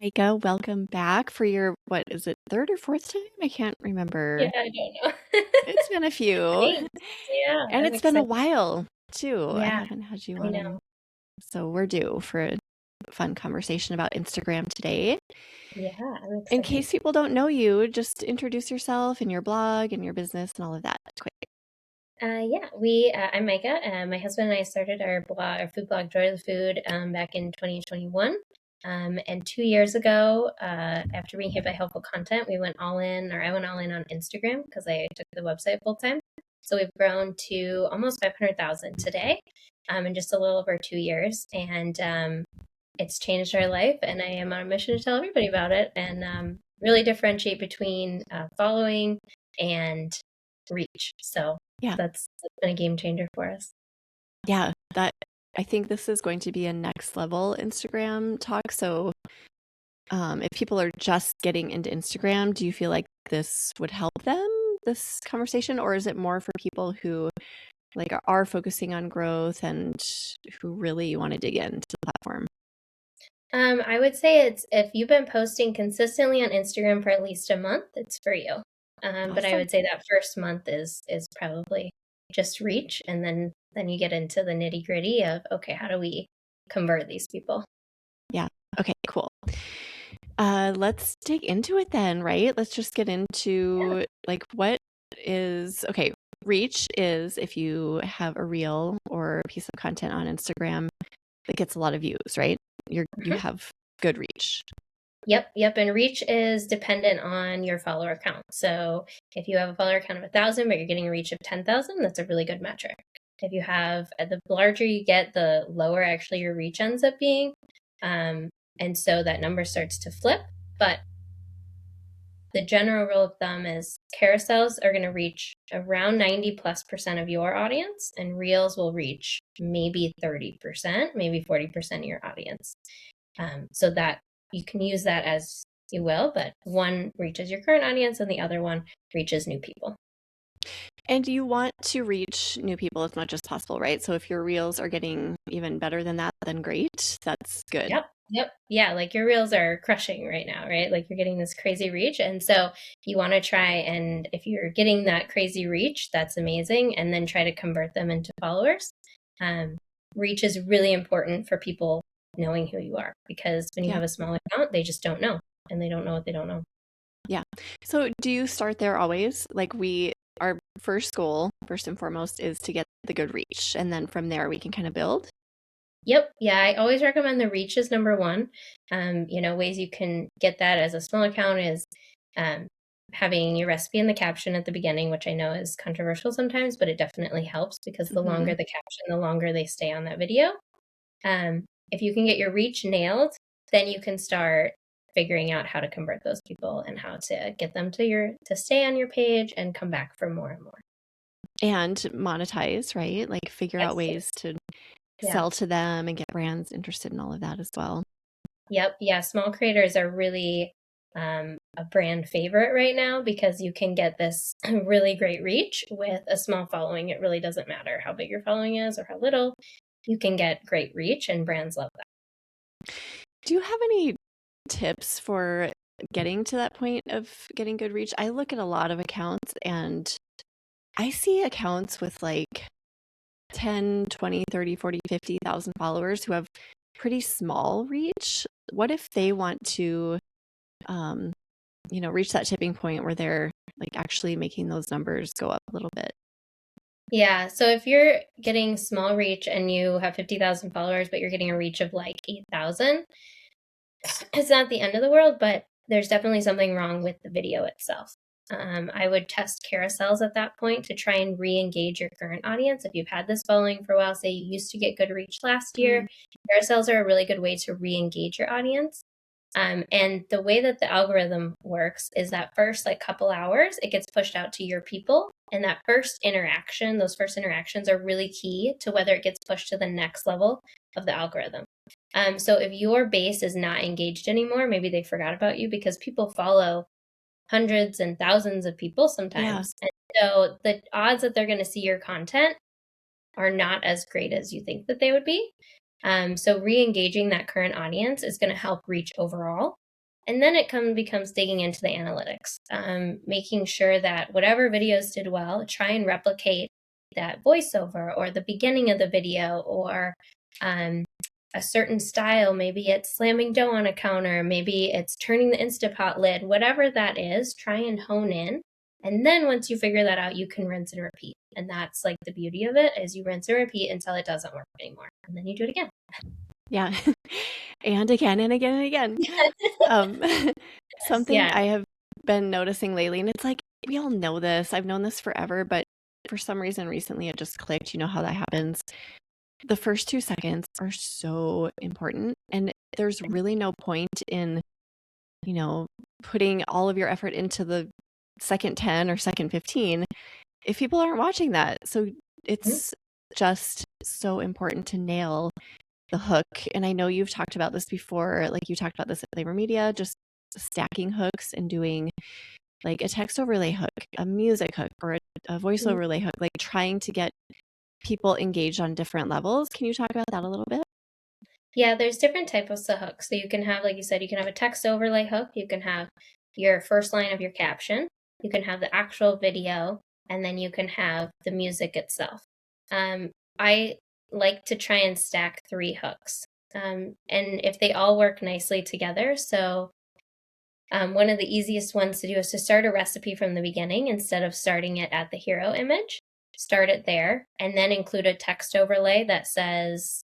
Mika, welcome back for your, what is it, third or fourth time? I can't Yeah, remember. I don't know. It's been a few, Thanks. Yeah, and I'm it's been a excited. while too. I Yeah, haven't had you I on, know. so we're due for a fun conversation about Instagram today. Yeah, I'm In excited. case people don't know you, just introduce yourself and your blog and your business and all of that quick. I'm Micah. My husband and I started our blog, our food blog, Joy of the Food, back in 2021. And 2 years ago, after being hit by helpful content, we went all in, or I went all in on Instagram because I took the website full time. So we've grown to almost 500,000 today, in just a little over 2 years. And it's changed our life, and I am on a mission to tell everybody about it and really differentiate between following and reach. So Yeah, that's been a game changer for us. yeah, that I think this is going to be a next level Instagram talk. So, if people are just getting into Instagram, do you feel like this would help them, this conversation, or is it more for people who like are focusing on growth and who really want to dig into the platform? I would say it's if you've been posting consistently on Instagram for at least a month, it's for you. But I Awesome. would say that first month is probably just reach, and then you get into the nitty gritty of okay, how do we convert these people? Yeah. Okay, cool. Let's dig into it then, right? Let's just get into like what is okay. Reach is if you have a reel or a piece of content on Instagram that gets a lot of views, right? You Mhm. have good reach. Yep. And reach is dependent on your follower count. So if you have a follower count of 1,000, but you're getting a reach of 10,000, that's a really good metric. If you have the larger you get, the lower actually your reach ends up being. Um, and so that number starts to flip. But the general rule of thumb is carousels are going to reach around 90+% of your audience, and reels will reach maybe 30%, maybe 40% of your audience. So that you can use that as you will, but one reaches your current audience and the other one reaches new people. And you want to reach new people as much as possible, right? So if your reels are getting even better than that, then great. That's good. Yep. Yeah, like your reels are crushing right now, right? Like you're getting this crazy reach. And so you want to try, and if you're getting that crazy reach, that's amazing. And then try to convert them into followers. Um, Reach is really important for people knowing who you are, because when you Yeah. have a small account, they just don't know, and they don't know what they don't know. Yeah. So do you start there always? Like our first goal, first and foremost, is to get the good reach. And then from there we can kind of build. Yep. Yeah, I always recommend the reach is number one. Ways you can get that as a small account is um, having your recipe in the caption at the beginning, which I know is controversial sometimes, but it definitely helps because the Hmm. longer the caption, the longer they stay on that video. If you can get your reach nailed, then you can start figuring out how to convert those people and how to get them to stay on your page and come back for more and more. And monetize, right? Like figure out Yes. ways to Yeah. sell to them and get brands interested in all of that as well. Yep. Yeah. Small creators are really a brand favorite right now because you can get this really great reach with a small following. It really doesn't matter how big your following is or how little, you can get great reach, and brands love that. Do you have any tips for getting to that point of getting good reach? I look at a lot of accounts and I see accounts with like 10, 20, 30, 40, 50,000 followers who have pretty small reach. What if they want to, um, reach that tipping point where they're like actually making those numbers go up a little bit? Yeah. So if you're getting small reach and you have 50,000 followers, but you're getting a reach of like 8,000, it's not the end of the world, but there's definitely something wrong with the video itself. I would test carousels at that point to try and re-engage your current audience. If you've had this following for a while, say you used to get good reach last Mm, year, carousels are a really good way to re-engage your audience. And the way that the algorithm works is that first like couple hours, it gets pushed out to your people. And that first interaction, those first interactions are really key to whether it gets pushed to the next level of the algorithm. So if your base is not engaged anymore, maybe they forgot about you because people follow hundreds and thousands of people yeah. sometimes. And so the odds that they're going to see your content are not as great as you think that they would be. So re engaging that current audience is going to help reach overall. And then it becomes digging into the analytics, making sure that whatever videos did well, try and replicate that voiceover or the beginning of the video, or a certain style. Maybe it's slamming dough on a counter, maybe it's turning the Instapot lid, whatever that is, try and hone in. And then once you figure that out, you can rinse and repeat. And that's like the beauty of it, is you rinse and repeat until it doesn't work anymore. And then you do it again. Yeah. And again and again and again. Um, something Yeah. I have been noticing lately, and it's like, we all know this, I've known this forever, but for some reason recently it just clicked. You know how that happens. The first 2 seconds are so important, and there's really no point in, putting all of your effort into the second 10 or second 15 if people aren't watching that. So Mhm. it's just so important to nail the hook. And I know you've talked about this before, like you talked about this at Flavor Media, just stacking hooks and doing like a text overlay hook, a music hook, or a voice Mhm. overlay hook, like trying to get people engaged on different levels. Can you talk about that a little bit? Yeah, there's different types of hooks. So you can have, like you said, you can have a text overlay hook, you can have your first line of your caption, you can have the actual video, and then you can have the music itself. I like to try and stack 3 hooks. And if they all work nicely together, so one of the easiest ones to do is to start a recipe from the beginning instead of starting it at the hero image. Start it there and then include a text overlay that says,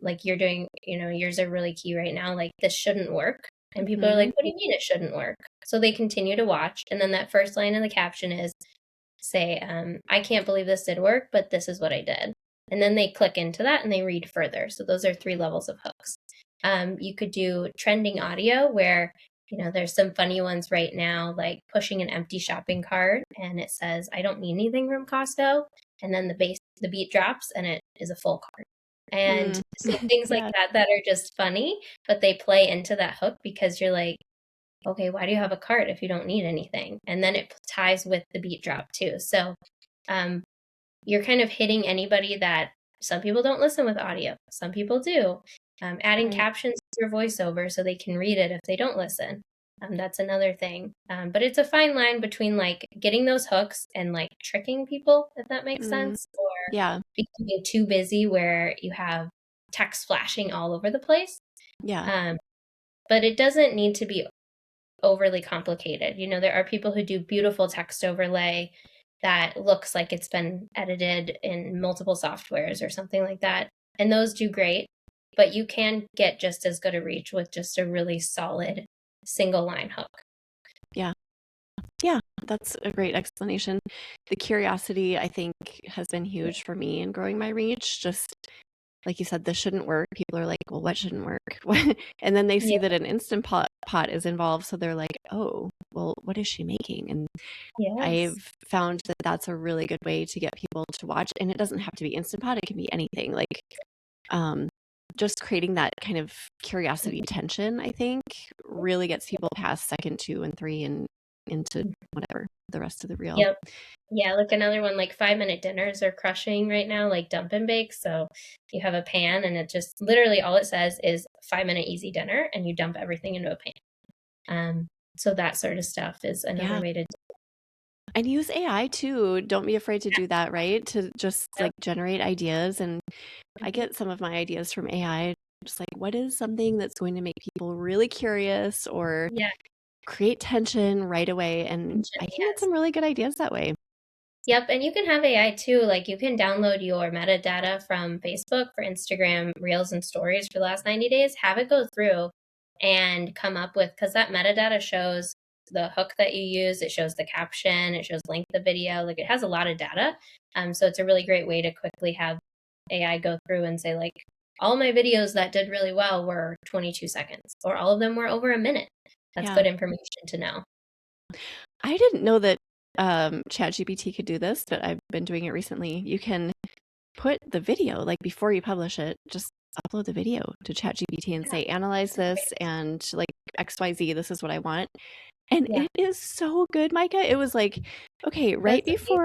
like you're doing, yours are really key right now, like this shouldn't work. And people are Hmm. like, what do you mean it shouldn't work? So they continue to watch. And then that first line in the caption is, say, I can't believe this did work, but this is what I did. And then they click into that and they read further. So those are 3 levels of hooks. You could do trending audio where, there's some funny ones right now, like pushing an empty shopping cart and it says, I don't need anything from Costco. And then the beat drops and it is a full cart. And Mm. so things like Yeah. that are just funny, but they play into that hook because you're like, okay, why do you have a cart if you don't need anything? And then it ties with the beat drop too. So um, you're kind of hitting anybody that some people don't listen with audio, some people do. Adding Right. captions to your voiceover so they can read it if they don't listen. That's another thing. But it's a fine line between like getting those hooks and like tricking people, if that makes Mm. sense, or Yeah. becoming too busy where you have text flashing all over the place. Yeah. Um, but it doesn't need to be overly complicated. There are people who do beautiful text overlay that looks like it's been edited in multiple softwares or something like that. And those do great, but you can get just as good a reach with just a really solid single line hook. Yeah. Yeah. That's a great explanation. The curiosity, I think, has been huge for me in growing my reach. Just like you said, this shouldn't work. People are like, well, what shouldn't work? And then they see Yeah. that an instant pot is involved. So they're like, oh, well, what is she making? And Yes. I've found that that's a really good way to get people to watch. And it doesn't have to be instant pot. It can be anything. Like, um, just creating that kind of curiosity tension, I think, really gets people past second 2 and 3 and into whatever the rest of the reel. Yep. Yeah, like another one, like 5-minute dinners are crushing right now, like dump and bake. So you have a pan and it just literally all it says is 5-minute easy dinner and you dump everything into a pan. So that sort of stuff is another Yeah. way to And use AI too. Don't be afraid to do that, right? To just do like generate ideas. And I it. get some of my ideas from AI. Just like, what is something that's going to make people really curious or Yeah, create tension right away? And attention, I can get yes. some really good ideas that way. Yep, and you can have AI too. Like you can download your metadata from Facebook for Instagram Reels and Stories for the last 90 days, have it go through and come up with, because that metadata shows the hook that you use, it shows the caption, it shows length of video, like it has a lot of data. So it's a really great way to quickly have AI go through and say like, all my videos that did really well were 22 seconds, or all of them were over a minute. That's Yeah. good information to know. I didn't know that ChatGPT could do this, but I've been doing it recently. You can put the video, like before you publish it, just upload the video to ChatGPT and Yeah, say, analyze that's a great. this and like XYZ, this is what I want. And Yeah, it is so good, Micah. It was like, okay, that's amazing.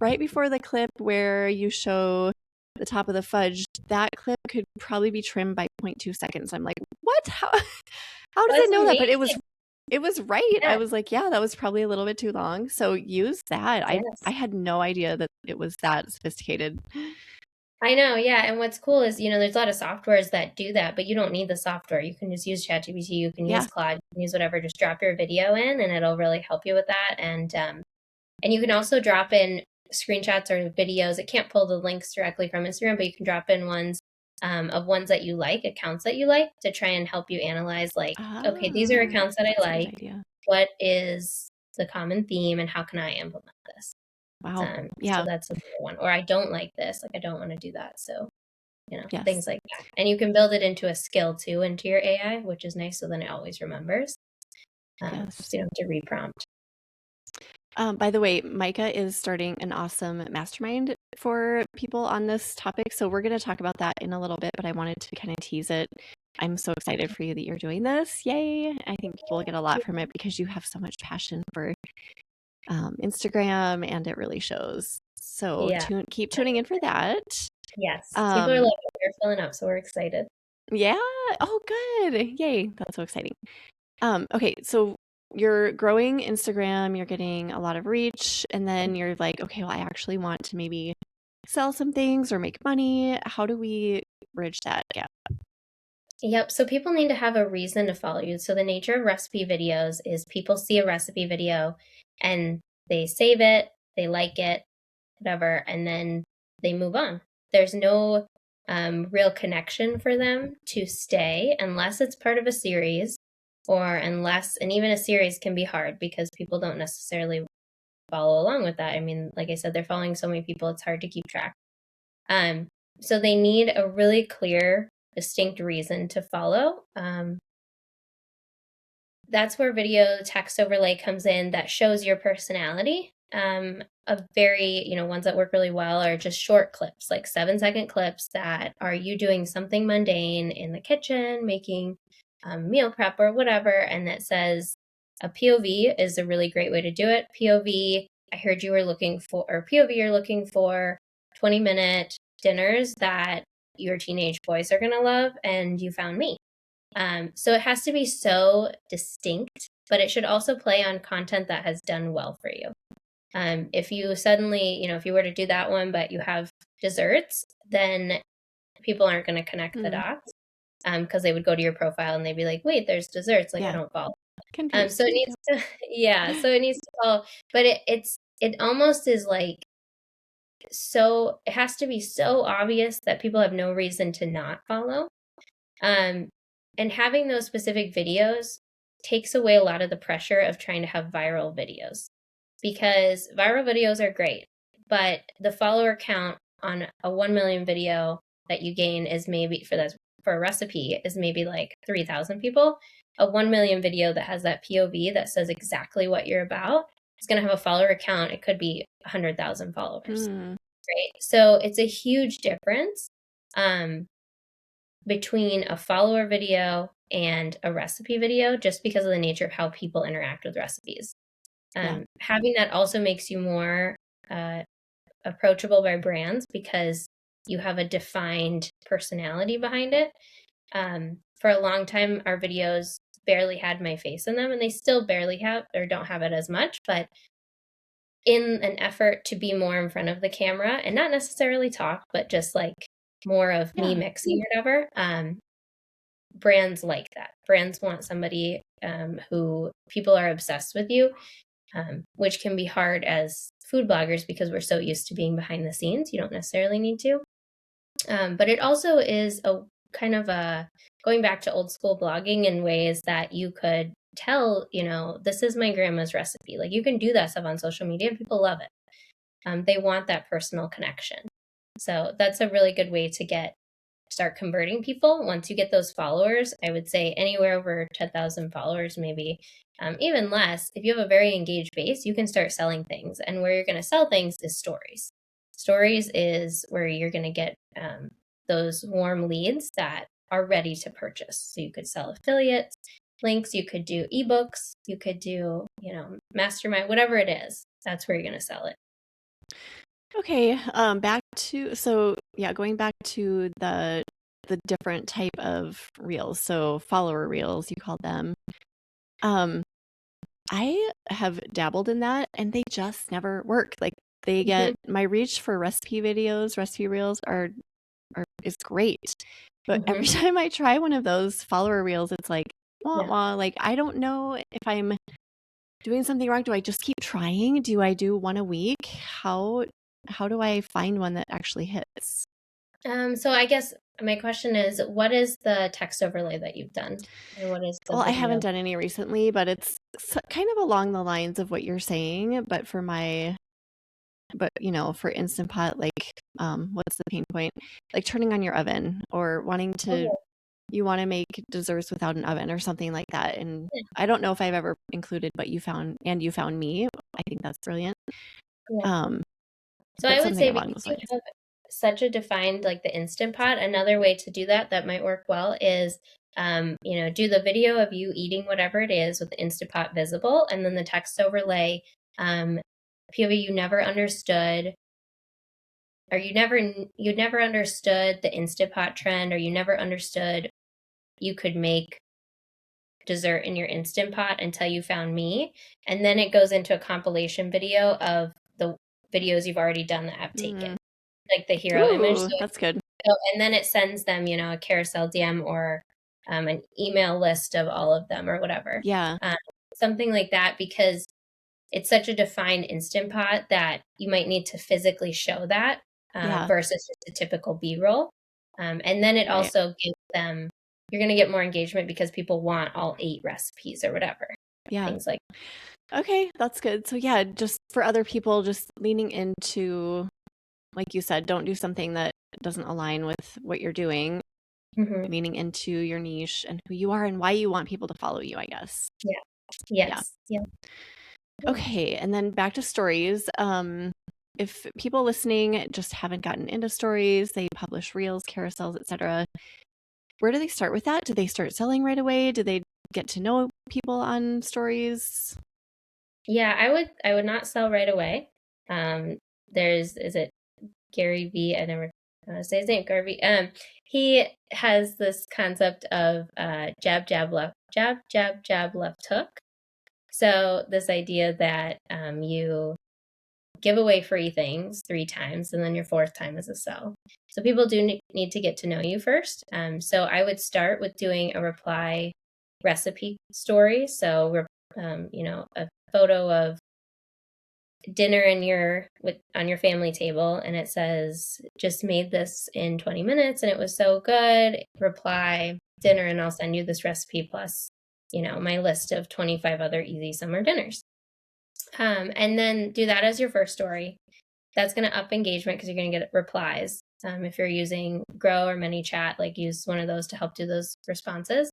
right before the clip where you show the top of the fudge, that clip could probably be trimmed by 0.2 seconds. I'm like, what? How does That's it know that? But amazing. it was right. I Yeah. was like, yeah, that was probably a little bit too long. So use that. I Yes. had no idea that it was that sophisticated. I know, yeah. And what's cool is, there's a lot of softwares that do that, but you don't need the software. You can just use ChatGPT, you can use Yeah. Claude, you can use whatever. Just drop your video in, and it'll really help you with that. And you can also drop in screenshots or videos. It can't pull the links directly from Instagram, but you can drop in ones of ones that you like, accounts that you like, to try and help you analyze, like, okay, these are accounts that I That's a good like. idea. What is the common theme, and how can I implement this? Wow. So Yeah. that's another one. Or I don't like this, like I don't want to do that. So, Yes. things like that. And you can build it into a skill too, into your AI, which is nice. So then it always remembers. Yes. So you don't have to reprompt. By the way, Mika is starting an awesome mastermind for people on this topic. So we're going to talk about that in a little bit, but I wanted to kind of tease it. I'm so excited for you that you're doing this. Yay. I think people will get a lot from it because you have so much passion for Instagram, and it really shows. So Yeah. keep tuning in for that. Yes. People are Um, like, they're filling up. So we're excited. yeah. Oh, good. Yay. That's so exciting. Okay. So you're growing Instagram, you're getting a lot of reach, and then you're like, okay, well, I actually want to maybe sell some things or make money. How do we bridge that gap? Yep. So people need to have a reason to follow you. So the nature of recipe videos is people see a recipe video and they save it, they like it, whatever, and then they move on. There's no real connection for them to stay unless it's part of a series, and even a series can be hard because people don't necessarily follow along with that. I mean, like I said, they're following so many people, it's hard to keep track. So they need a really clear, distinct reason to follow. That's where video text overlay comes in that shows your personality. A very, ones that work really well are just short clips, like 7-second clips that are you doing something mundane in the kitchen, making meal prep or whatever, and that says a POV is a really great way to do it. POV, I heard you were looking for, or POV, you're looking for 20-minute dinners that your teenage boys are going to love, and you found me. So it has to be so distinct, but it should also play on content that has done well for you. If you suddenly, if you were to do that one, but you have desserts, then people aren't going to connect the dots, because they would go to your profile and they'd be like, wait, there's desserts. Like, I don't follow. Confused. So it needs to, yeah, so it needs to follow, but it almost is like, so it has to be so obvious that people have no reason to not follow. And having those specific videos takes away a lot of the pressure of trying to have viral videos, because viral videos are great, but the follower count on a 1 million video that you gain is maybe for a recipe is maybe like 3,000 people. A 1 million video that has that POV that says exactly what you're about is going to have a follower count. It could be 100,000 followers. Right. So it's a huge difference between a follower video and a recipe video, just because of the nature of how people interact with recipes. Having that also makes you more approachable by brands because you have a defined personality behind it. For a long time, our videos barely had my face in them, and they still barely have or don't have it as much, but in an effort to be more in front of the camera and not necessarily talk, but just like more of me mixing or whatever, brands like that. Brands want somebody who people are obsessed with you, which can be hard as food bloggers because we're so used to being behind the scenes. You don't necessarily need to. But it also is a kind of a going back to old school blogging in ways that you could tell, this is my grandma's recipe. Like, you can do that stuff on social media and people love it. They want that personal connection. So that's a really good way to start converting people. Once you get those followers, I would say anywhere over 10,000 followers, maybe even less. If you have a very engaged base, you can start selling things. And where you're going to sell things is stories. Stories is where you're going to get those warm leads that are ready to purchase. So you could sell affiliate links, you could do eBooks, you could do, mastermind, whatever it is. That's where you're going to sell it. Okay, back going back to the different type of reels, so follower reels, you call them. I have dabbled in that and they just never work. Like they get my reach for recipe videos, recipe reels is great. But every time I try one of those follower reels, it's like, wah, wah, like I don't know if I'm doing something wrong. Do I just keep trying? Do I do one a week? How do I find one that actually hits? So I guess my question is, what is the text overlay that you've done? Or what is the Well, I haven't video? done any recently, but it's kind of along the lines of what you're saying. But for Instant Pot, like, what's the pain point? Like turning on your oven or Okay. you want to make desserts without an oven or something like that. And Yeah. I don't know if I've ever included what you found and you found me. I think that's brilliant. Yeah. Um, So but I would something say along because those you lines. have such a defined like the Instant Pot, another way to do that that might work well is do the video of you eating whatever it is with the Instant Pot visible, and then the text overlay, POV you never understood, or you never understood the Instant Pot trend, or you never understood you could make dessert in your Instant Pot until you found me. And then it goes into a compilation video of the videos you've already done that I've taken, Mm. like the hero image. Ooh, that's good. And then it sends them, a carousel DM or an email list of all of them or whatever. Yeah. Something like that, because it's such a defined Instant Pot that you might need to physically show that Yeah. versus just a typical B-roll. And then it Right. also gives them, you're going to get more engagement because people want all 8 recipes or whatever, Yeah. things like Okay, that's good. So yeah, just for other people, just leaning into, like you said, don't do something that doesn't align with what you're doing. that. Leaning into your niche and who you are and why you want people to follow you, I guess. Yeah. Yeah. Yes. Yeah. Okay, and then back to stories. If people listening just haven't gotten into stories, they publish reels, carousels, etc. Where do they start with that? Do they start selling right away? Do they get to know people on stories? Yeah, I would not sell right away. Is it Gary V? I never say his name, Garvey. He has this concept of jab, jab, left, jab, jab, jab, left hook. So this idea that you give away free things 3 times, and then your 4th time is a sell. So people do need to get to know you first. So I would start with doing a reply recipe story. So a photo of dinner on your family table, and it says just made this in 20 minutes and it was so good. Reply dinner, and I'll send you this recipe plus my list of 25 other easy summer dinners. And then do that as your first story. That's going to up engagement because you're going to get replies. If you're using Grow or ManyChat, like use one of those to help do those responses.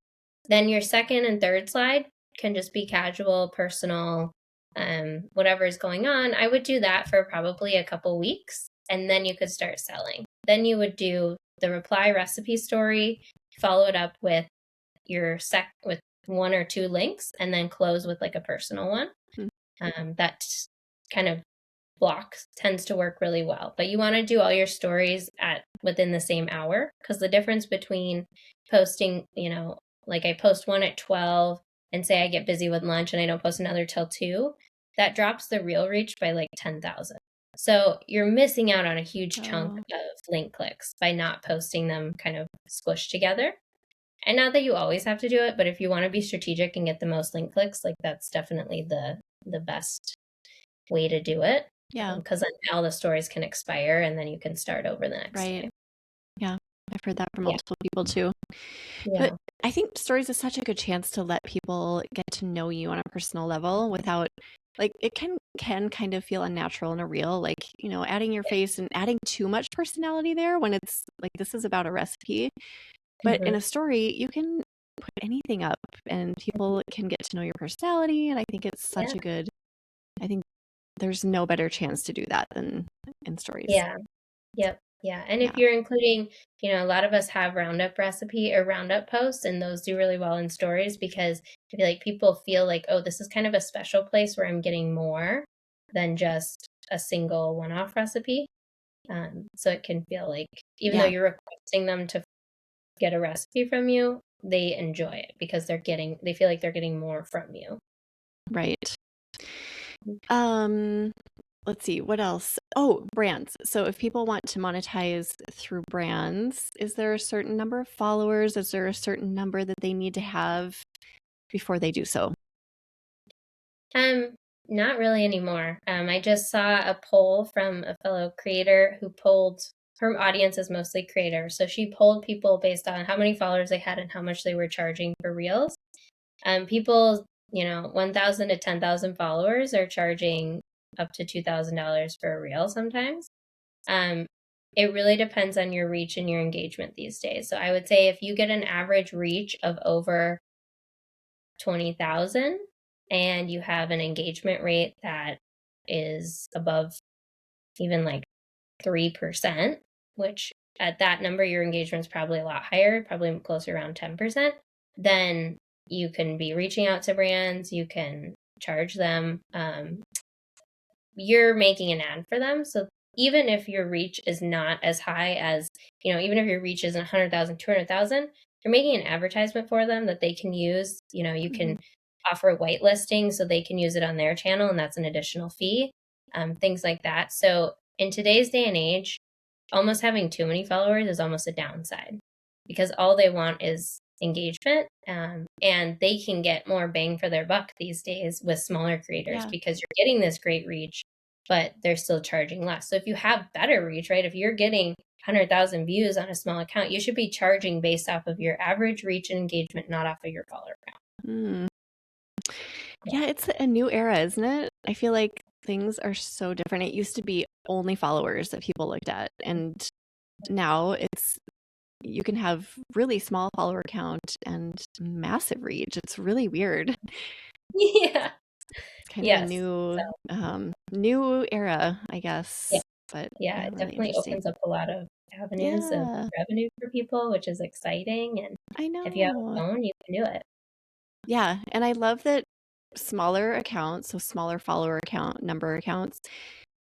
Then your second and third slide can just be casual, personal, whatever is going on. I would do that for probably a couple weeks, and then you could start selling. Then you would do the reply recipe story, follow it up with with 1 or 2 links, and then close with like a personal one. That kind of block tends to work really well. But you want to do all your stories within the same hour, because the difference between posting, like I post one at 12 and say I get busy with lunch and I don't post another till 2, that drops the reel reach by like 10,000. So you're missing out on a huge chunk of link clicks by not posting them kind of squished together. And not that you always have to do it, but if you want to be strategic and get the most link clicks, like that's definitely the best way to do it. Yeah. Because then all the stories can expire and then you can start over the next Right. day. Yeah. I've heard that from Yeah. multiple people too. But Yeah. I think stories is such a good chance to let people get to know you on a personal level without, like, it can kind of feel unnatural in a reel, like, adding your face and adding too much personality there when it's like this is about a recipe. But in Mm-hmm. a story, you can put anything up and people can get to know your personality. And I think it's Yeah. I think there's no better chance to do that than in stories. Yeah. Yep. Yeah. And if Yeah. you're including, a lot of us have roundup recipe or roundup posts, and those do really well in stories because I feel like people feel like, oh, this is kind of a special place where I'm getting more than just a single one-off recipe. So it can feel like, even though Yeah. you're requesting them to get a recipe from you, they enjoy it because they feel like they're getting more from you. Right. Um, let's see, what else? Oh, brands. So if people want to monetize through brands, is there a certain number of followers? Is there a certain number that they need to have before they do so? Um, Not really anymore. I just saw a poll from a fellow creator who polled, her audience is mostly creators. So she polled people based on how many followers they had and how much they were charging for reels. People, 1,000 to 10,000 followers are charging up to $2,000 for a reel sometimes. Um, it really depends on your reach and your engagement these days. So I would say if you get an average reach of over 20,000 and you have an engagement rate that is above even like 3%, which at that number, your engagement is probably a lot higher, probably closer around 10%, then you can be reaching out to brands, you can charge them. You're making an ad for them. So even if your reach is not as high as, even if your reach isn't 100,000, 200,000, you're making an advertisement for them that they can use. You Mhm. can offer whitelisting so they can use it on their channel, and that's an additional fee, things like that. So in today's day and age, almost having too many followers is almost a downside because all they want is engagement, and they can get more bang for their buck these days with smaller creators Yeah. because you're getting this great reach, but they're still charging less. So if you have better reach, right, if you're getting 100,000 views on a small account, you should be charging based off of your average reach and engagement, not off of your follower count. Mm. Yeah. Yeah, it's a new era, isn't it? I feel like things are so different. It used to be only followers that people looked at, and now it's you can have really small follower count and massive reach. It's really weird. Yeah. It's kind of a Yes. new So new era, I yeah. guess, but Yeah, yeah, it really definitely interesting. opens up a lot of avenues of Yeah, revenue for people, which is exciting. And I if you have a know. phone, you can do it. Yeah, and I love that smaller accounts, so smaller follower account number accounts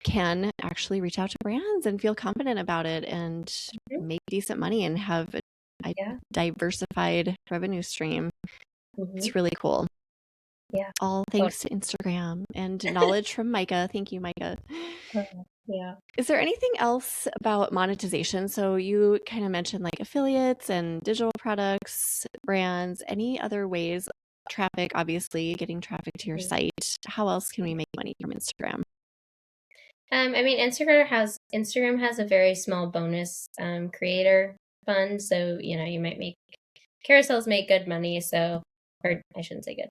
can actually reach out to brands and feel confident about it and Mhm. make decent money and have a Yeah. diversified revenue stream. Hmm. It's really cool. Yeah. All Totally. thanks to Instagram and knowledge from Micah. Thank you, Micah. Yeah. Is there anything else about monetization? So you kind of mentioned like affiliates and digital products, brands, any other ways? Traffic, obviously, getting traffic to your Mhm. site. How else can we make money from Instagram? I mean, Instagram has a very small bonus creator fund, so you might make carousels make good money. So, or I shouldn't say good.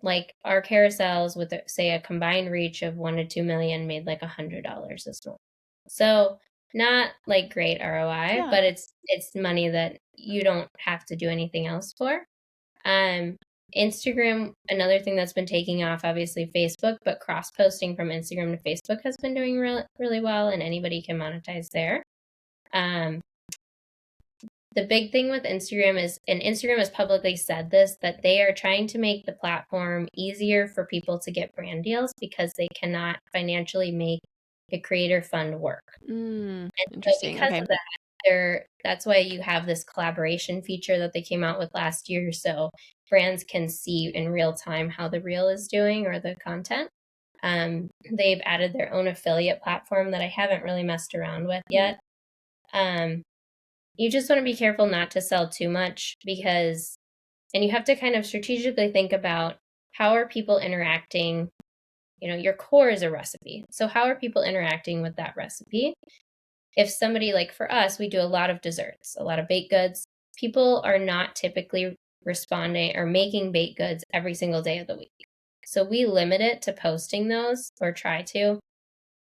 Like our carousels with say a combined reach of 1 to 2 million made like $100 this month. So not like great ROI, Yeah. but it's money that you don't have to do anything else for. Um, Instagram, another thing that's been taking off, obviously Facebook, but cross posting from Instagram to Facebook has been doing really well, and anybody can monetize there. Um, the big thing with Instagram is, and Instagram has publicly said this, that they are trying to make the platform easier for people to get brand deals because they cannot financially make a creator fund work. And so Interesting. because Okay. of that, that's why you have this collaboration feature that they came out with last year. So brands can see in real time how the reel is doing or the content. They've added their own affiliate platform that I haven't really messed around with Mm, yet. Um, you just want to be careful not to sell too much and you have to kind of strategically think about how are people interacting. Your core is a recipe. So how are people interacting with that recipe? If somebody, like for us, we do a lot of desserts, a lot of baked goods. People are not typically responding or making baked goods every single day of the week. So we limit it to posting those, or try to,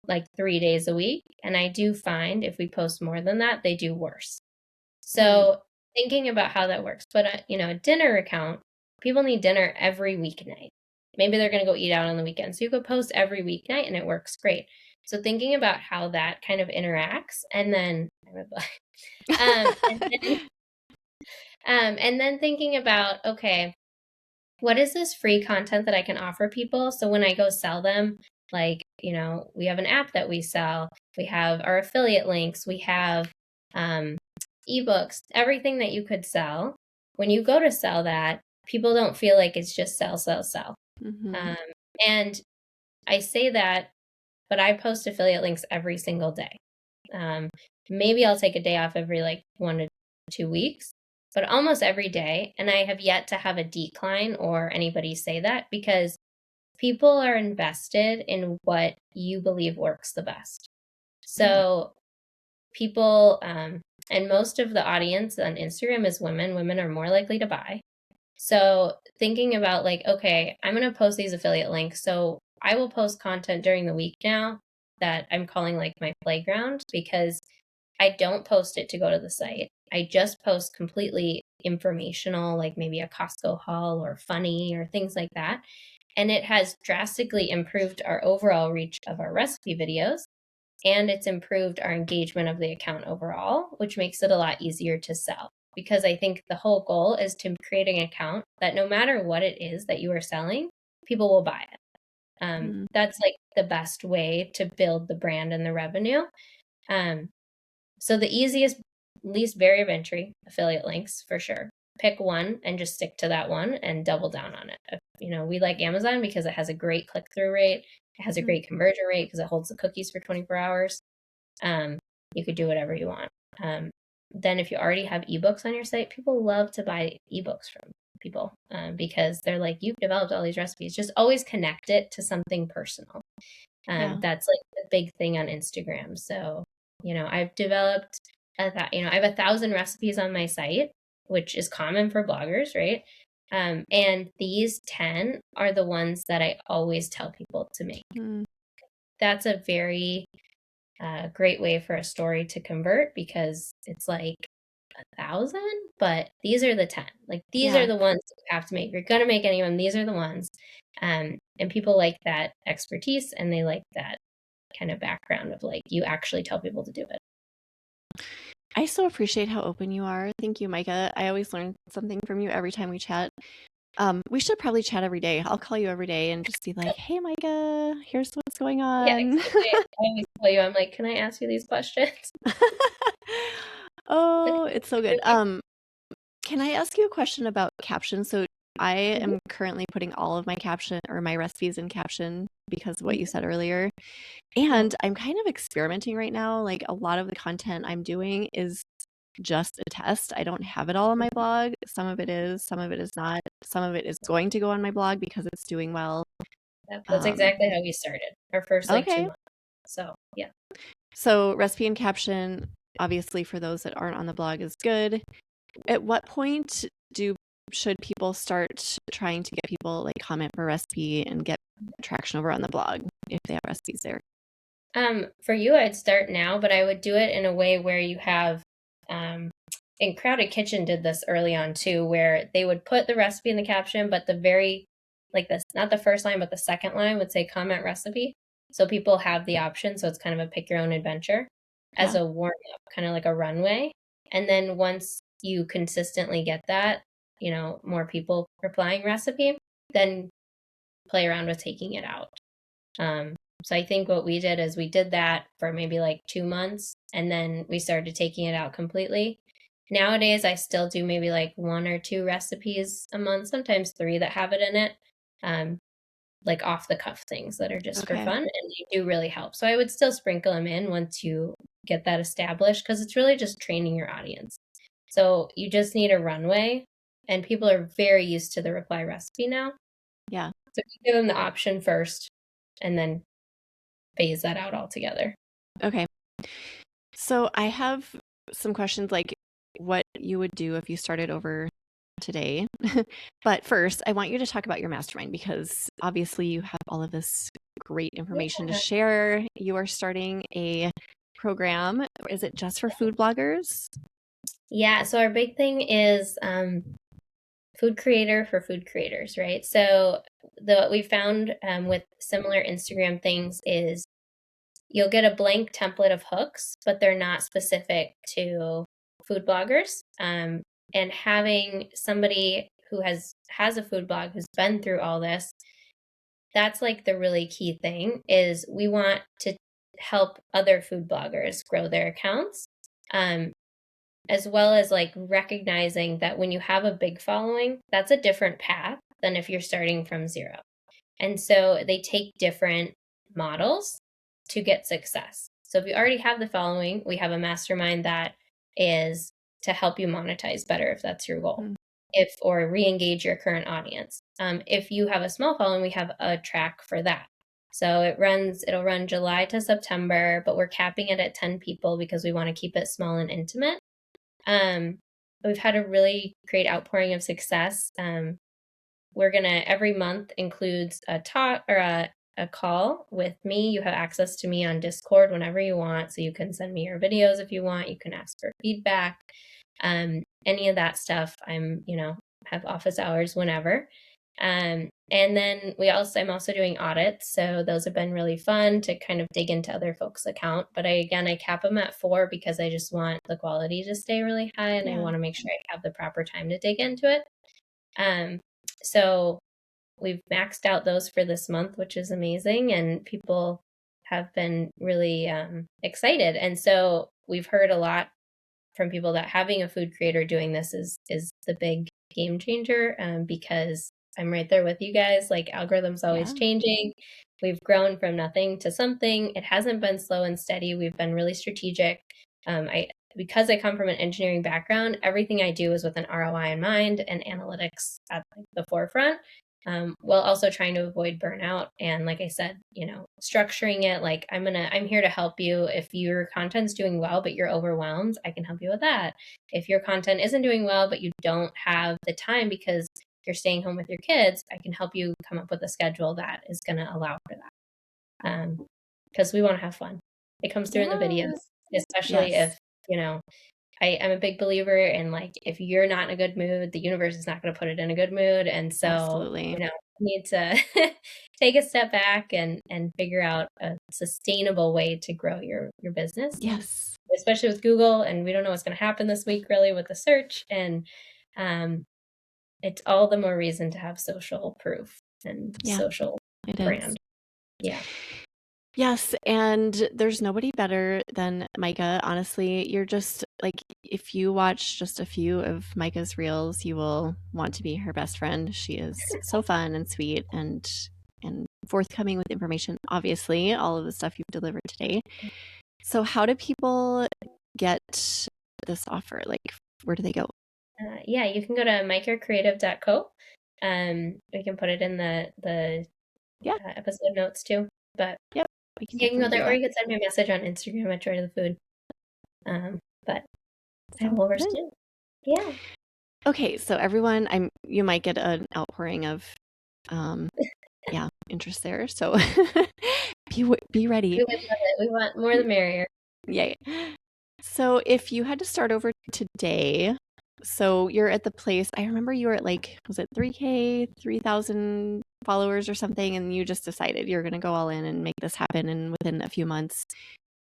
like 3 days a week. And I do find if we post more than that, they do worse. right. So thinking about how that works. But a dinner account, people need dinner every weeknight. Maybe they're going to go eat out on the weekend. So you could post every weeknight and it works great. So thinking about how that kind of interacts, and then um, and then, and then thinking about, okay, what is this free content that I can offer people? So when I go sell them, like we have an app that we sell, we have our affiliate links, we have eBooks, everything that you could sell. When you go to sell that, people don't feel like it's just sell, sell, sell. Mm-hmm. Um, and I say that, but I post affiliate links every single day. Maybe I'll take a day off every like 1 to 2 weeks, but almost every day. And I have yet to have a decline or anybody say that, because people are invested in what you believe works the best. Yeah. So people, and most of the audience on Instagram is women. Women are more likely to buy. So thinking about like, okay, I'm going to post these affiliate links. So I will post content during the week now that I'm calling like my playground, because I don't post it to go to the site. I just post completely informational, like maybe a Costco haul or funny or things like that. And it has drastically improved our overall reach of our recipe videos. And it's improved our engagement of the account overall, which makes it a lot easier to sell. Because I think the whole goal is to create an account that no matter what it is that you are selling, people will buy it. Mm. That's like the best way to build the brand and the revenue. Um, so the easiest, least barrier of entry, affiliate links for sure. Pick one and just stick to that one and double down on it. We like Amazon because it has a great click-through rate. It has a great conversion rate because it holds the cookies for 24 hours. You could do whatever you want. Then if you already have eBooks on your site, people love to buy eBooks from people, because they're like, you've developed all these recipes. Just always connect it to something personal. Yeah. That's like the big thing on Instagram. So, I've developed I have 1,000 recipes on my site, which is common for bloggers, right? And these 10 are the ones that I always tell people to make. Mm. That's a very great way for a story to convert, because it's like 1,000, but these are the 10. Like these are Yeah. the ones you have to make. If you're gonna make any of them, these are the ones. And people like that expertise, and they like that kind of background of like you actually tell people to do it. I so appreciate how open you are. Thank you, Micah. I always learn something from you every time we chat. We should probably chat every day. I'll call you every day and just be like, "Hey, Micah, here's what's going Yeah, on." exactly. I always tell you, I'm like, can I ask you these questions? Oh, it's so good. Can I ask you a question about captions? So I Mhm, am currently putting all of my caption or my recipes in caption because of what you mhm. said earlier. Yeah, And I'm kind of experimenting right now. Like a lot of the content I'm doing is just a test. I don't have it all on my blog. Some of it is, some of it is not. Some of it is going to go on my blog because it's doing well. that's Um, exactly how we started our first like two okay. months. So yeah. So recipe and caption, obviously for those that aren't on the blog, is good. At what point do should people start trying to get people like comment for recipe and get traction over on the blog if they have recipes there? For you, I'd start now, but I would do it in a way where you have, and Crowded Kitchen did this early on too, where they would put the recipe in the caption, but like this, not the first line, but the second line would say comment recipe. So people have the option. So it's kind of a pick your own adventure as Yeah. a warm up, kind of like a runway. And then once you consistently get that, more people replying recipe, then play around with taking it out. So I think what we did is we did that for maybe like 2 months, and then we started taking it out completely. Nowadays, I still do maybe like 1 or 2 recipes a month, sometimes 3 that have it in it, um, like off the cuff things that are just for Okay. fun, and they do really help. So I would still sprinkle them in once you get that established, because it's really just training your audience. So you just need a runway, and people are very used to the reply recipe now. Yeah. So you give them the option first, and then phase that out altogether. Okay. So I have some questions like what you would do if you started over today. But first, I want you to talk about your mastermind because obviously you have all of this great information to Yeah. share. You are starting a program. Is it just for food bloggers? Yeah, so our big thing is food creator for food creators, right? So what we found with similar Instagram things is you'll get a blank template of hooks, but they're not specific to food bloggers. And having somebody who has a food blog who's been through all this that's like the really key thing is we want to help other food bloggers grow their accounts. As well as like recognizing that when you have a big following, that's a different path than if you're starting from zero. And so they take different models to get success. So if you already have the following, we have a mastermind that is to help you monetize better if that's your goal. Mm. If or re-engage your current audience. If you have a small following, we have a track for that. So it'll run July to September, but we're capping it at 10 people because we want to keep it small and intimate. We've had a really great outpouring of success. We're gonna every month includes a talk or a call with me. You have access to me on Discord whenever you want, so you can send me your videos if you want. You can ask for feedback, any of that stuff. I'm have office hours whenever. And then I'm also doing audits, so those have been really fun to kind of dig into other folks' account. But I cap them at 4 because I just want the quality to stay really high, and I want to make sure I have the proper time to dig into it. So we've maxed out those for this month, which is amazing, and people have been really excited. And so we've heard a lot from people that having a food creator doing this is the big game changer, because I'm right there with you guys. Like, algorithms always changing. We've grown from nothing to something. It hasn't been slow and steady. We've been really strategic. Because I come from an engineering background, everything I do is with an ROI in mind and analytics at the forefront, while also trying to avoid burnout. And like I said, structuring it like I'm here to help you. If your content's doing well, but you're overwhelmed, I can help you with that. If your content isn't doing well, but you don't have the time because you're staying home with your kids, I can help you come up with a schedule that is going to allow for that. Because we want to have fun. It comes through in the videos, especially if, I'm a big believer in, like, if you're not in a good mood, the universe is not going to put it in a good mood. And so, Absolutely. you need to take a step back and figure out a sustainable way to grow your business. Yes. Especially with Google, and we don't know what's going to happen this week really with the search. And it's all the more reason to have social proof and social brand. Yeah. Yes, and there's nobody better than Mika. Honestly, you're just like, if you watch just a few of Mika's reels, you will want to be her best friend. She is so fun and sweet and forthcoming with information, obviously, all of the stuff you've delivered today. So how do people get this offer? Like, where do they go? You can go to mikacreative.co. We can put it in the episode notes too. But we you can go there, or you can send me a message on Instagram at Joy to the Food. But I will respond. Yeah. Okay, so everyone, you might get an outpouring of interest there. So be ready. We would love it. We want more the merrier. Yay. So if you had to start over today, so you're at the place, I remember you were at was it 3K, 3,000 followers or something, and you just decided you're going to go all in and make this happen, and within a few months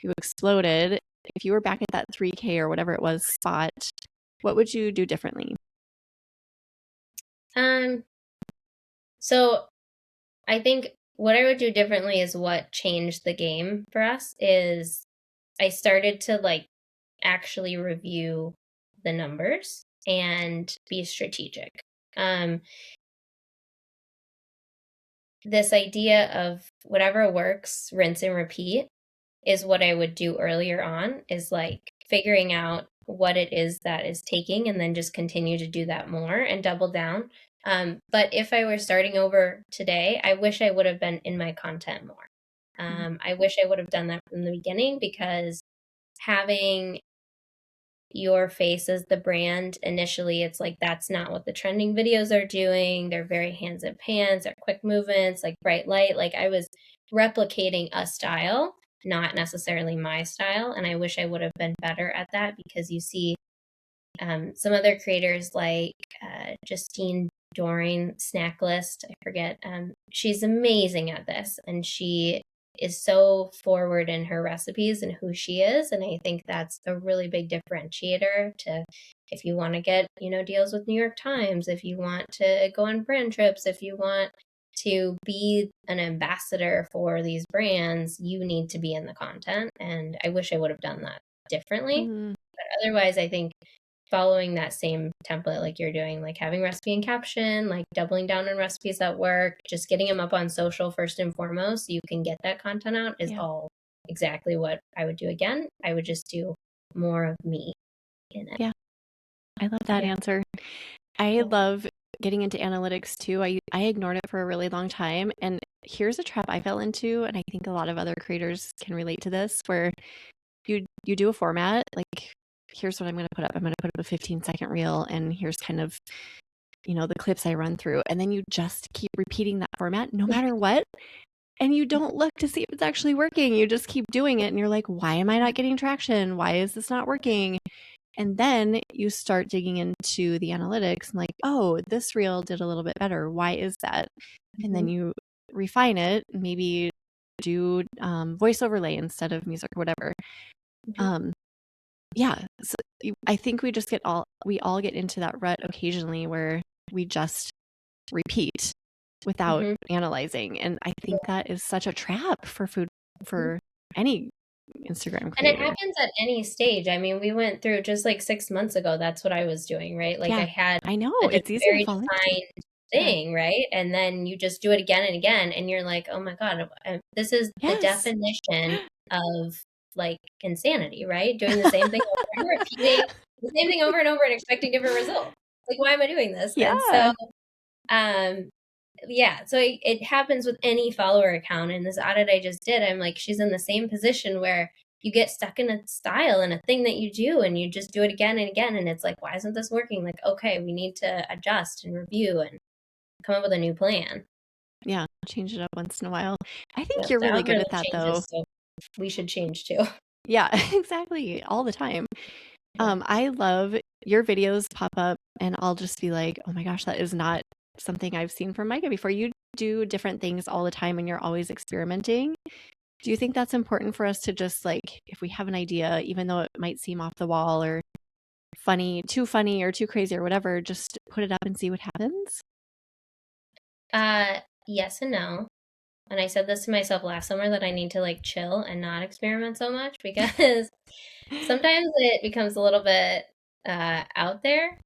you exploded. If you were back at that 3K or whatever it was spot, what would you do differently? So I think what I would do differently is what changed the game for us is I started to actually review the numbers and be strategic. This idea of whatever works, rinse and repeat, is what I would do earlier on, is figuring out what it is that is taking and then just continue to do that more and double down. But if I were starting over today, I wish I would have been in my content more. I wish I would have done that from the beginning, because having your face as the brand initially, it's that's not what the trending videos are doing. They're very hands in pants, they're quick movements, bright light. I was replicating a style, not necessarily my style. And I wish I would have been better at that, because you see some other creators like Justine Doring, Snack List, I forget. She's amazing at this, and she is so forward in her recipes and who she is. And I think that's a really big differentiator if you want to get, deals with New York Times, if you want to go on brand trips, if you want to be an ambassador for these brands, you need to be in the content. And I wish I would have done that differently. Mm, But otherwise, I think following that same template like you're doing, like having recipe and caption, like doubling down on recipes that work, just getting them up on social first and foremost so you can get that content out is yeah. all exactly what I would do again. I would just do more of me in it. Yeah. I love that Yeah. answer. I Yeah. love getting into analytics too. I ignored it for a really long time. And here's a trap I fell into, and I think a lot of other creators can relate to this, where you do a format, like here's what I'm going to put up. I'm going to put up a 15-second reel, and here's kind of, the clips I run through. And then you just keep repeating that format no matter what. And you don't look to see if it's actually working. You just keep doing it, and you're like, why am I not getting traction? Why is this not working? And then you start digging into the analytics and like, oh, this reel did a little bit better. Why is that? And then Mhm. you refine it, maybe do voice overlay instead of music or whatever. Mhm. Um, yeah. So I think we all get into that rut occasionally where we just repeat without Mhm. analyzing. And I Yeah. think that is such a trap for food, Mhm. for any Instagram And it creator. happens at any stage. I mean, we went through just like 6 months ago, that's what I was doing, right? Like I Yeah, had I know. a It's easy to very fall into. defined Yeah. thing, right? And then you just do it again and again, and you're like, oh my God, this is the Yes. definition of like insanity, right? Doing the same thing over and repeating the same thing over and over and expecting different results. Like, why am I doing this? And so, Yeah. um, yeah, so it happens with any follower account. And this audit I just did, I'm like, she's in the same position where you get stuck in a style and a thing that you do, and you just do it again and again. And it's like, why isn't this working? Like, okay, we need to adjust and review and come up with a new plan. Yeah, change it up once in a while. I think Yeah, you're the really good algorithm at that though. changes, so we should change too. Yeah, exactly. All the time. Yeah. I love your videos pop up and I'll just be like, "Oh my gosh, that is not something I've seen from Micah before." You do different things all the time and you're always experimenting. Do you think that's important for us to just like, if we have an idea, even though it might seem off the wall or funny or too crazy or whatever, just put it up and see what happens? Yes and no. And I said this to myself last summer that I need to like chill and not experiment so much because sometimes it becomes a little bit out there.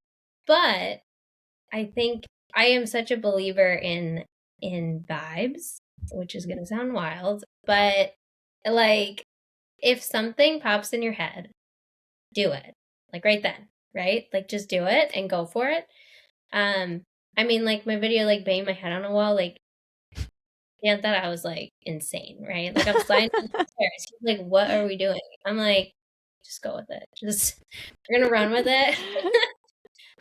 But I think I am such a believer in vibes, which is gonna sound wild, but like if something pops in your head, do it. Like right then, right? Like just do it and go for it. Um, I mean, like my video, like banging my head on a wall, like yeah, that I was like insane, right? Like I'm sliding down the stairs. He's like, "What are we doing?" I'm like, "Just go with it. Just we're gonna run with it."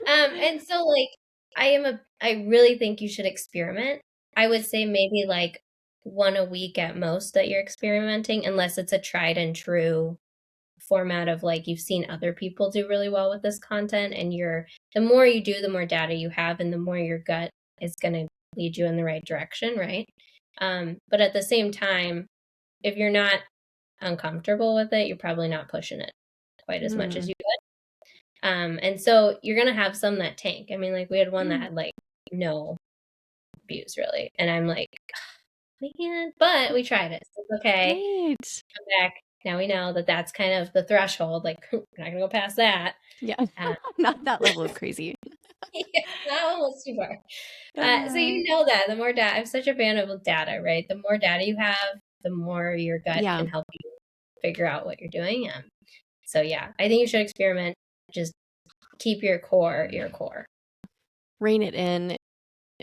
And so like I really think you should experiment. I would say maybe like one a week at most that you're experimenting, unless it's a tried and true format of like you've seen other people do really well with this content and the more you do, the more data you have and the more your gut is gonna lead you in the right direction, right? But at the same time, if you're not uncomfortable with it, you're probably not pushing it quite as much as Mm. you could. And so you're gonna have some that tank. I mean, like we had one that Mm. had like no views really, and I'm like, man, but we tried it. So it's okay. Right. Come back. Now we know that that's kind of the threshold. Like we're not gonna go past that. Yeah. Um, Not that level of crazy. yeah, that one was too far. So Uh, you know that the more data, I'm such a fan of data, right? The more data you have, the more your gut yeah. can help you figure out what you're doing. So yeah, I think you should experiment. Just keep your core your core. Rein it in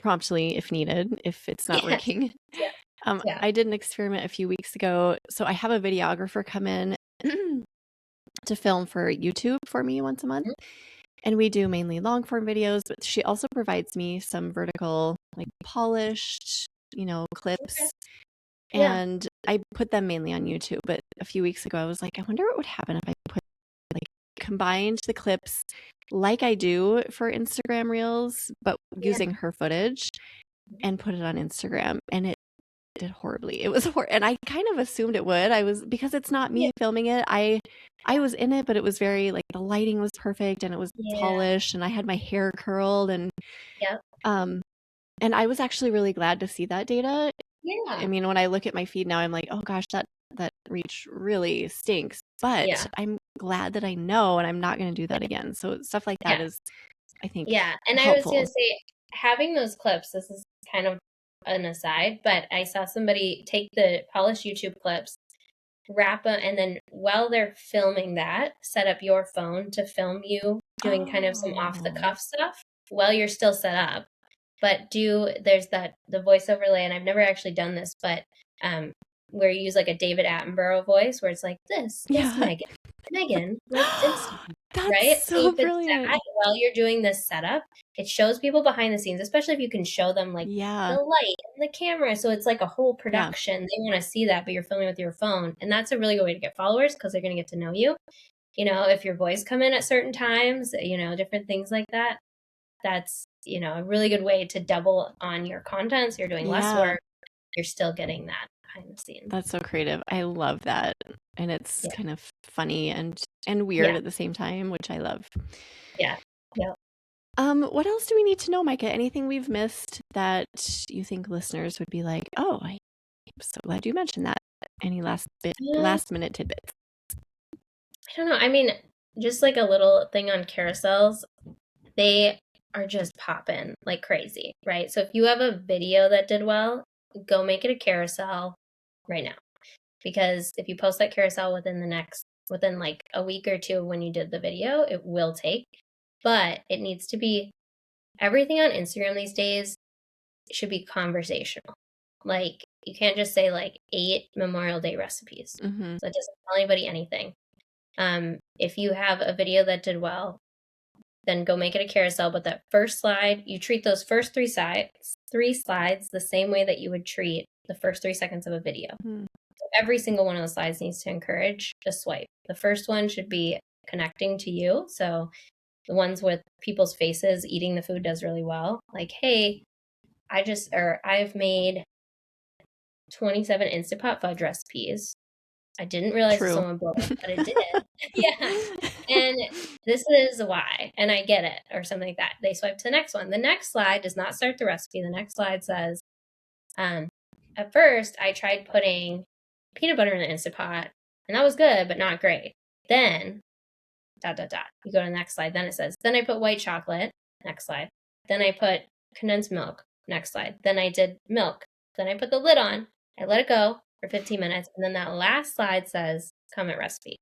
promptly if needed, if it's not Yes, working. yeah, yeah. I did an experiment a few weeks ago. So I have a videographer come in to film for YouTube for me once a month. Mhm. And we do mainly long form videos, but she also provides me some vertical, like polished, Okay. clips. Yeah, And I put them mainly on YouTube. But a few weeks ago, I was like, I wonder what would happen if I put like combined the clips like I do for Instagram Reels, but yeah, using her footage and put it on Instagram. And it did horribly. It was and I kind of assumed it would. Because it's not yeah, me filming it. I was in it, but it was very like the lighting was perfect and it was yeah, polished and I had my hair curled and yeah. um And I was actually really glad to see that data. I Yeah. mean, when I look at my feed now, I'm like, oh gosh, that reach really stinks. But Yeah. I'm glad that I know, and I'm not going to do that again. So stuff like that Yeah. is, I think, Yeah. And I was going helpful. to say, having those clips, this is kind of an aside, but I saw somebody take the polished YouTube clips, wrap them, and then while they're filming that, set up your phone to film you doing kind of some off the Oh, cuff stuff while you're still set up. But there's the voice overlay, and I've never actually done this, but where you use like a David Attenborough voice where it's like, this is yeah. Megan likes Instagram, That's right? So you so could brilliant. that while you're doing this setup, it shows people behind the scenes, especially if you can show them like Yeah. the light and the camera. So it's like a whole Yeah. production. They want to see that, but you're filming with your phone. And that's a really good way to get followers because they're going to get to know you. If your boys come in at certain times, different things like that. That's, a really good way to double on your content. So you're doing less Yeah. work. You're still getting that behind the scenes. That's so creative. I love that. And it's Yeah. kind of funny and weird Yeah. at the same time, which I love. Yeah. Yeah. What else do we need to know, Micah? Anything we've missed that you think listeners would be like, oh, I'm so glad you mentioned that. Any last minute tidbits? I don't know. I mean, just like a little thing on carousels, they are just popping like crazy, right? So if you have a video that did well, go make it a carousel right now. Because if you post that carousel within like a week or two when you did the video, it will take. But it needs to be everything on Instagram these days should be conversational. Like you can't just say like 8 Memorial Day recipes. Mm-hmm. That doesn't tell anybody anything. If you have a video that did well, then go make it a carousel. But that first slide, you treat those first three slides the same way that you would treat the first 3 seconds of a video. Mm-hmm. So every single one of the slides needs to encourage a swipe. The first one should be connecting to you. So the ones with people's faces eating the food does really well. Like, hey, I've made 27 Instant Pot fudge recipes. I didn't realize True. someone bought it, but it did. Yeah. And this is why. And I get it, or something like that. They swipe to the next one. The next slide does not start the recipe. The next slide says, at first I tried putting peanut butter in the Instant Pot, and that was good, but not great. Then, ... You go to the next slide. Then it says, then I put white chocolate. Next slide. Then I put condensed milk. Next slide. Then I did milk. Then I put the lid on. I let it go for 15 minutes. And then that last slide says comment recipe.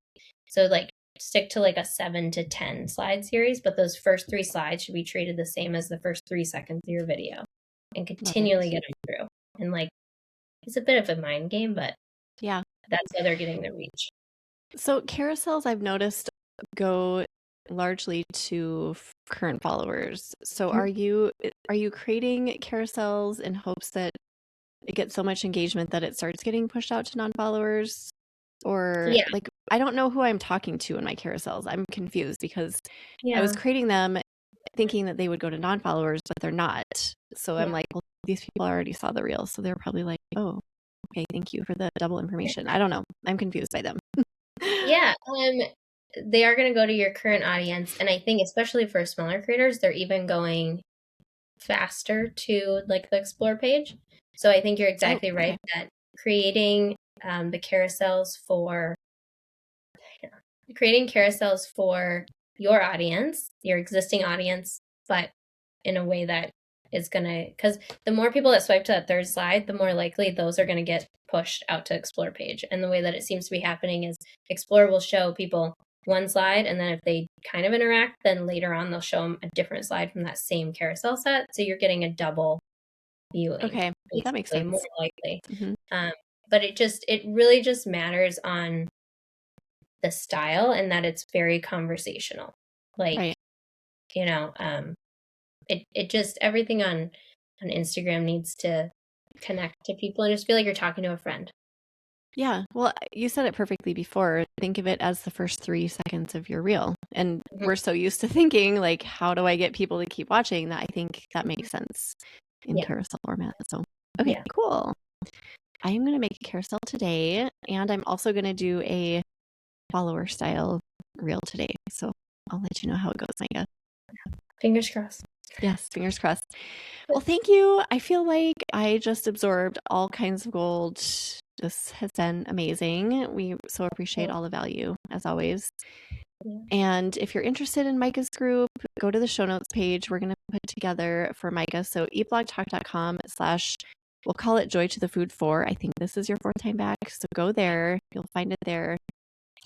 So like stick to like a 7 to 10 slide series, but those first 3 slides should be treated the same as the first 3 seconds of your video and continually get them through. And like, it's a bit of a mind game, but yeah, that's how they're getting the reach. So carousels, I've noticed, go largely to current followers. So are you creating carousels in hopes that it gets so much engagement that it starts getting pushed out to non-followers? Or Yeah. like, I don't know who I'm talking to in my carousels. I'm confused because I was Yeah. creating them thinking that they would go to non-followers, but they're not. So I'm Yeah. like, well, these people already saw the reel. So they're probably like, oh, okay, thank you for the double information. I don't know. I'm confused by them. Yeah. They are going to go to your current audience. And I think especially for smaller creators, they're even going faster to like the explore page. So I think you're exactly right that creating the carousels for your audience, your existing audience, but in a way that is gonna, because the more people that swipe to that third slide, the more likely those are gonna get pushed out to explore page. And the way that it seems to be happening is explore will show people one slide, and then if they kind of interact, then later on they'll show them a different slide from that same carousel set. So you're getting a double viewing. Okay, that makes sense. More likely. Mm-hmm. But it really just matters on the style and that it's very conversational. Like, right. It just, everything on Instagram needs to connect to people and just feel like you're talking to a friend. Yeah. Well, you said it perfectly before. Think of it as the first 3 seconds of your reel. And we're so used to thinking like, how do I get people to keep watching, that I think that makes sense in carousel format. So, okay, cool. I am going to make a carousel today, and I'm also going to do a follower style reel today. So I'll let you know how it goes, Micah. Fingers crossed. Yes, fingers crossed. Well, thank you. I feel like I just absorbed all kinds of gold. This has been amazing. We so appreciate Well, all the value, as always. yeah. And if you're interested in Micah's group, go to the show notes page. We're going to put together for Micah. So eatblogtalk.com/ we'll call it Joy to the Food 4. I think this is your fourth time back. So go there. You'll find it there.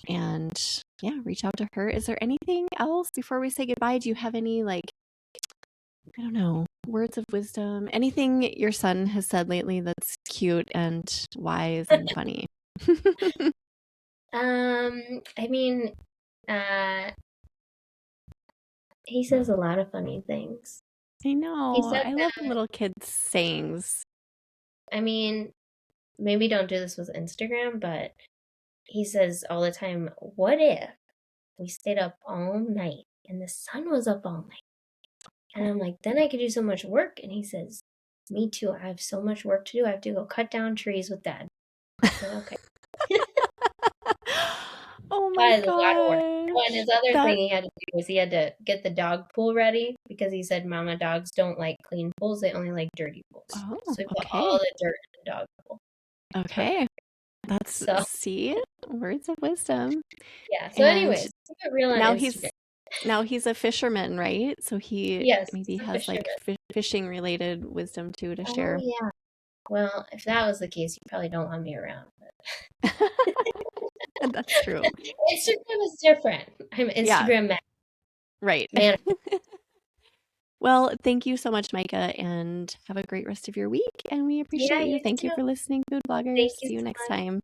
And yeah, reach out to her. Is there anything else before we say goodbye? Do you have any, like, I don't know, words of wisdom? Anything your son has said lately that's cute and wise and funny? I mean, he says a lot of funny things. I He know. said I love that, little kids' sayings. I mean, maybe don't do this with Instagram, but he says all the time, what if we stayed up all night and the sun was up all night? And I'm like, then I could do so much work. And he says, me too. I have so much work to do. I have to go cut down trees with dad. I said, okay. Oh my That is a lot of work. Oh, and gosh. his other That thing he had to do was he had to get the dog pool ready because he said mama dogs don't like clean pools, they only like dirty pools. Oh, So he put all okay. the dirt in the dog pool. Okay. That's So see, words of wisdom. yeah. So And anyways, keep it real on now Instagram. he's a fisherman, right? So he Yes, maybe he's a has like fisherman. fishing related wisdom too to Oh share. yeah. Well, if that was the case, you probably don't want me around. And that's true. Instagram is different. I'm Yeah, Instagram right. man. Well, thank you so much, Micah, and have a great rest of your week. And we Yeah, appreciate you. you Thank you too. for listening, food bloggers. Thank you See you so next much. time.